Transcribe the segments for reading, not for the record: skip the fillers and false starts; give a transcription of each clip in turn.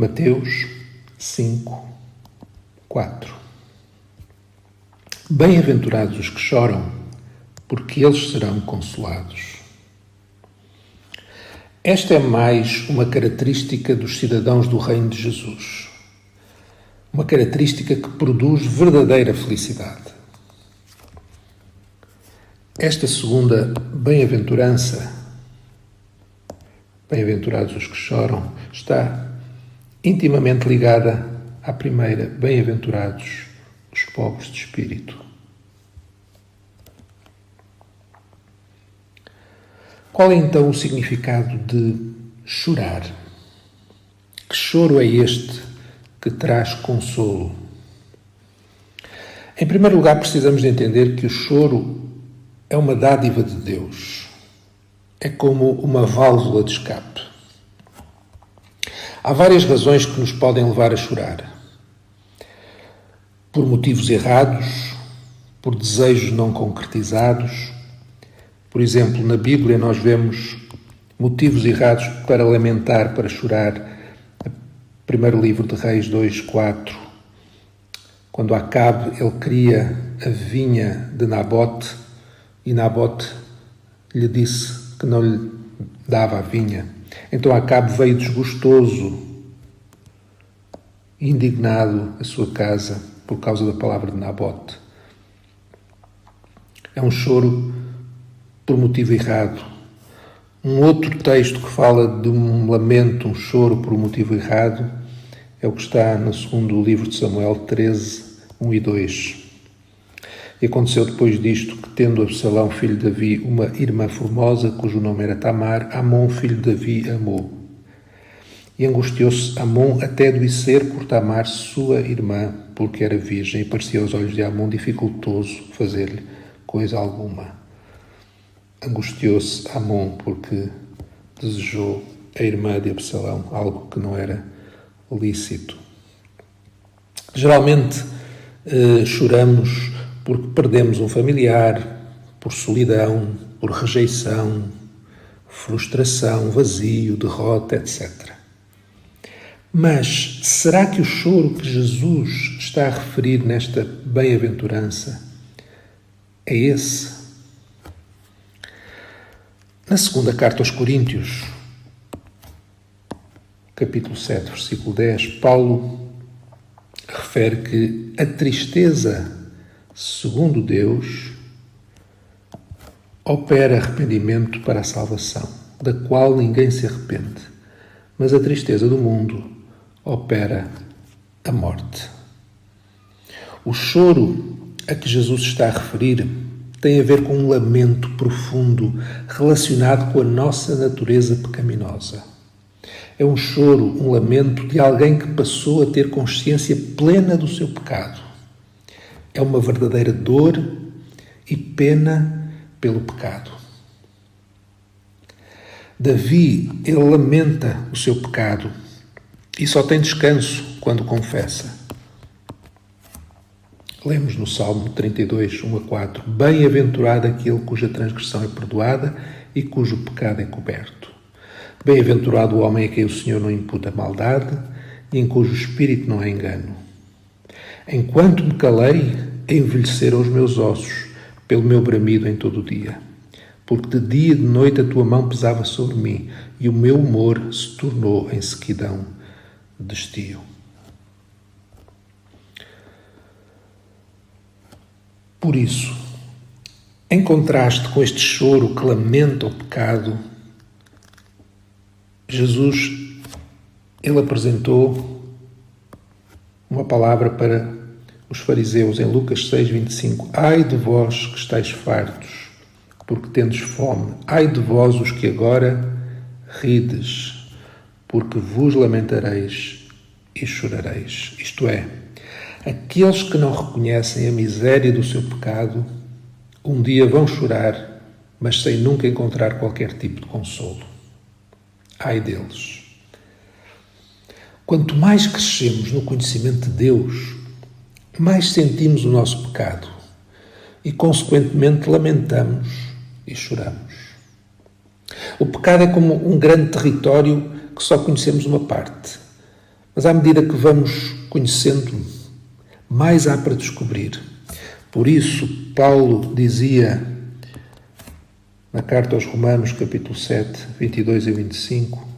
Mateus 5, 4. Bem-aventurados os que choram, porque eles serão consolados. Esta é mais uma característica dos cidadãos do Reino de Jesus. Uma característica que produz verdadeira felicidade. Esta segunda bem-aventurança, bem-aventurados os que choram, está intimamente ligada à primeira, bem-aventurados os pobres de espírito. Qual é então o significado de chorar? Que choro é este que traz consolo? Em primeiro lugar, precisamos de entender que o choro é uma dádiva de Deus. É como uma válvula de escape. Há várias razões que nos podem levar a chorar. Por motivos errados, por desejos não concretizados. Por exemplo, na Bíblia nós vemos motivos errados para lamentar, para chorar. Primeiro livro de Reis 2, 4. Quando Acabe, ele queria a vinha de Nabote e Nabote lhe disse que não lhe dava a vinha. Então Acabe veio desgostoso, indignado à sua casa por causa da palavra de Nabote. É um choro por motivo errado. Um outro texto que fala de um lamento, um choro por um motivo errado, é o que está no segundo livro de Samuel 13, 1 e 2. E aconteceu depois disto que, tendo Absalão, filho de Davi, uma irmã formosa, cujo nome era Tamar, Amon, filho de Davi, amou. E angustiou-se Amon até adoecer por Tamar, sua irmã, porque era virgem, e parecia aos olhos de Amon dificultoso fazer-lhe coisa alguma. Angustiou-se Amon porque desejou a irmã de Absalão, algo que não era lícito. Geralmente choramos porque perdemos um familiar, por solidão, por rejeição, frustração, vazio, derrota, etc. Mas será que o choro que Jesus está a referir nesta bem-aventurança é esse? Na segunda carta aos Coríntios, capítulo 7, versículo 10, Paulo refere que a tristeza, segundo Deus, opera arrependimento para a salvação, da qual ninguém se arrepende, mas a tristeza do mundo opera a morte. O choro a que Jesus está a referir tem a ver com um lamento profundo relacionado com a nossa natureza pecaminosa. É um choro, um lamento de alguém que passou a ter consciência plena do seu pecado. É uma verdadeira dor e pena pelo pecado. Davi, ele lamenta o seu pecado e só tem descanso quando confessa. Lemos no Salmo 32, 1 a 4. Bem-aventurado aquele cuja transgressão é perdoada e cujo pecado é coberto. Bem-aventurado o homem a quem o Senhor não imputa maldade e em cujo espírito não há engano. Enquanto me calei, envelheceram os meus ossos pelo meu bramido em todo o dia. Porque de dia e de noite a tua mão pesava sobre mim e o meu humor se tornou em sequidão de estio. Por isso, em contraste com este choro que lamenta o pecado, Jesus, ele apresentou uma palavra para os fariseus em Lucas 6, 25. Ai de vós que estáis fartos, porque tendes fome. Ai de vós os que agora rides, porque vos lamentareis e chorareis. Isto é, aqueles que não reconhecem a miséria do seu pecado, um dia vão chorar, mas sem nunca encontrar qualquer tipo de consolo. Ai deles. Quanto mais crescemos no conhecimento de Deus, mais sentimos o nosso pecado e, consequentemente, lamentamos e choramos. O pecado é como um grande território que só conhecemos uma parte, Mas à medida que vamos conhecendo-o, mais há para descobrir. Por isso, Paulo dizia na carta aos Romanos, capítulo 7, 22 e 25,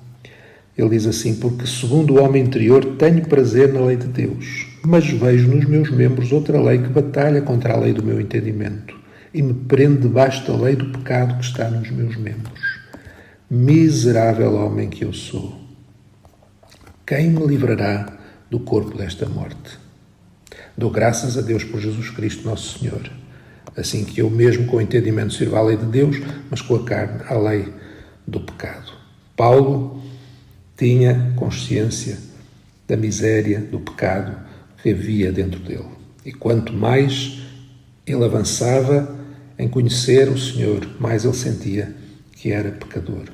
ele diz assim: porque segundo o homem interior tenho prazer na lei de Deus, mas vejo nos meus membros outra lei que batalha contra a lei do meu entendimento e me prende debaixo da lei do pecado que está nos meus membros. Miserável homem que eu sou! Quem me livrará do corpo desta morte? Dou graças a Deus por Jesus Cristo, nosso Senhor. Assim que eu mesmo com o entendimento sirvo à lei de Deus, mas com a carne à lei do pecado. Paulo tinha consciência da miséria, do pecado que havia dentro dele. E quanto mais ele avançava em conhecer o Senhor, mais ele sentia que era pecador.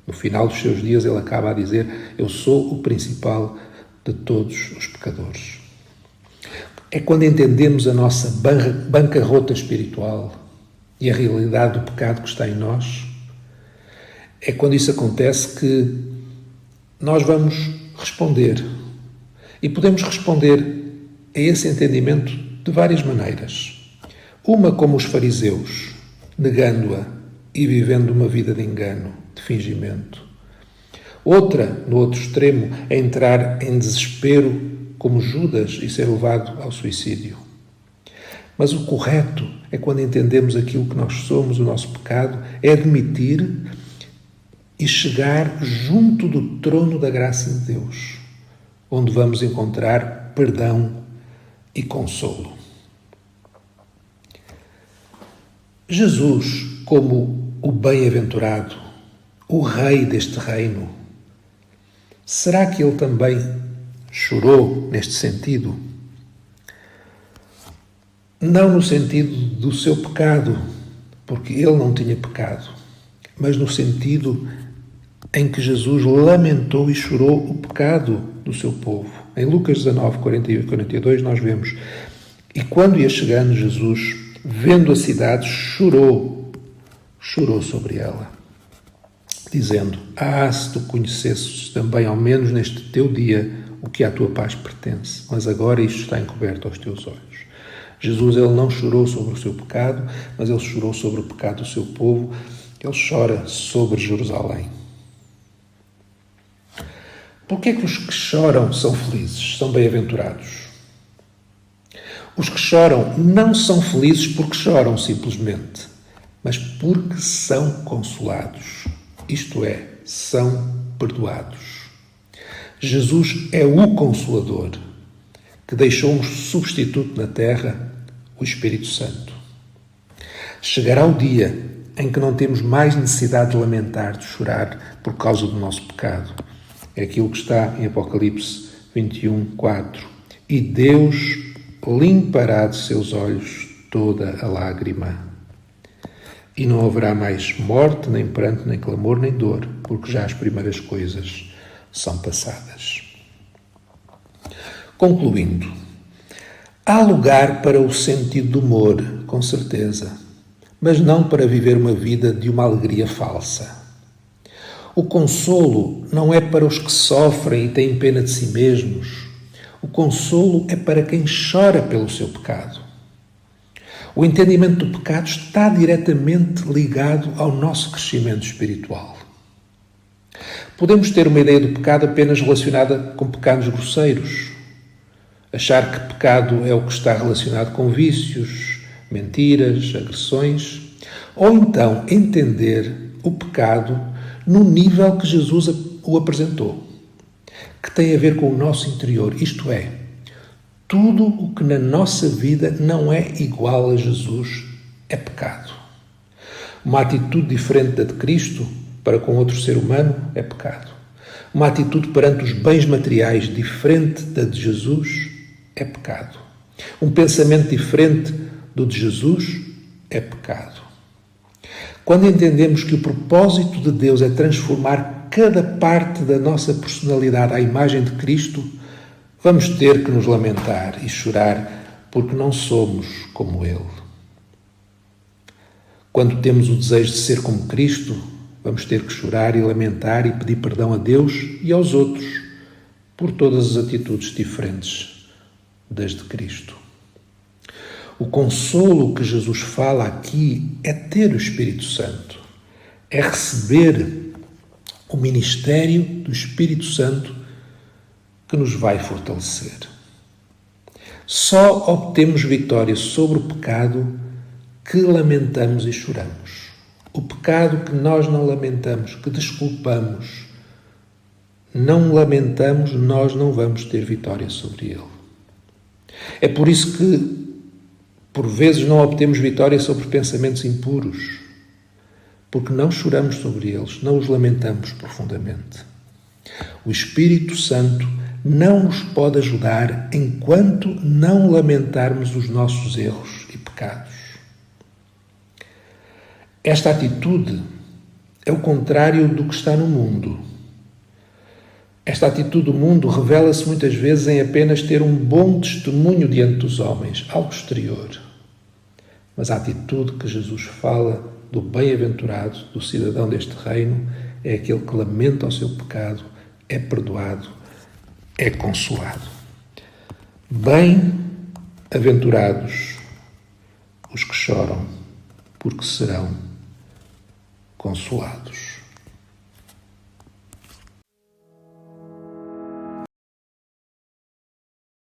No final dos seus dias ele acaba a dizer: eu sou o principal de todos os pecadores. É quando entendemos a nossa bancarrota espiritual e a realidade do pecado que está em nós, é quando isso acontece que nós vamos responder. E podemos responder a esse entendimento de várias maneiras. Uma como os fariseus, negando-a e vivendo uma vida de engano, de fingimento. Outra, no outro extremo, é entrar em desespero como Judas e ser levado ao suicídio. Mas o correto é quando entendemos aquilo que nós somos, o nosso pecado, é admitir e chegar junto do trono da graça de Deus, onde vamos encontrar perdão e consolo. Jesus, como o bem-aventurado, o rei deste reino, será que ele também chorou neste sentido? Não no sentido do seu pecado, porque ele não tinha pecado, mas no sentido em que Jesus lamentou e chorou o pecado do seu povo. Em Lucas 19, 41 e 42 nós vemos: e quando ia chegando Jesus, vendo a cidade, chorou sobre ela, dizendo: se tu conhecesses também, ao menos neste teu dia, o que à tua paz pertence, mas agora isto está encoberto aos teus olhos. Jesus, ele não chorou sobre o seu pecado, mas ele chorou sobre o pecado do seu povo. Ele chora sobre Jerusalém. Por que é que os que choram são felizes, são bem-aventurados? Os que choram não são felizes porque choram simplesmente, mas porque são consolados, isto é, são perdoados. Jesus é o Consolador, que deixou um substituto na terra, o Espírito Santo. Chegará o dia em que não temos mais necessidade de lamentar, de chorar por causa do nosso pecado. É aquilo que está em Apocalipse 21, 4. E Deus limpará de seus olhos toda a lágrima. E não haverá mais morte, nem pranto, nem clamor, nem dor, porque já as primeiras coisas são passadas. Concluindo, há lugar para o sentido do humor, com certeza, mas não para viver uma vida de uma alegria falsa. O consolo não é para os que sofrem e têm pena de si mesmos. O consolo é para quem chora pelo seu pecado. O entendimento do pecado está diretamente ligado ao nosso crescimento espiritual. Podemos ter uma ideia do pecado apenas relacionada com pecados grosseiros. Achar que pecado é o que está relacionado com vícios, mentiras, agressões. Ou então entender o pecado no nível que Jesus o apresentou, que tem a ver com o nosso interior, isto é, tudo o que na nossa vida não é igual a Jesus é pecado. Uma atitude diferente da de Cristo para com outro ser humano é pecado. Uma atitude perante os bens materiais diferente da de Jesus é pecado. Um pensamento diferente do de Jesus é pecado. Quando entendemos que o propósito de Deus é transformar cada parte da nossa personalidade à imagem de Cristo, vamos ter que nos lamentar e chorar porque não somos como Ele. Quando temos o desejo de ser como Cristo, vamos ter que chorar e lamentar e pedir perdão a Deus e aos outros por todas as atitudes diferentes das de Cristo. O consolo que Jesus fala aqui é ter o Espírito Santo, é receber o ministério do Espírito Santo que nos vai fortalecer. Só obtemos vitória sobre o pecado que lamentamos e choramos. O pecado que nós não lamentamos, que desculpamos, não lamentamos, nós não vamos ter vitória sobre ele. É por isso que, por vezes, não obtemos vitória sobre pensamentos impuros, porque não choramos sobre eles, não os lamentamos profundamente. O Espírito Santo não nos pode ajudar enquanto não lamentarmos os nossos erros e pecados. Esta atitude é o contrário do que está no mundo. Esta atitude do mundo revela-se muitas vezes em apenas ter um bom testemunho diante dos homens, algo exterior. Mas a atitude que Jesus fala do bem-aventurado, do cidadão deste reino, é aquele que lamenta o seu pecado, é perdoado, é consolado. Bem-aventurados os que choram, porque serão consolados.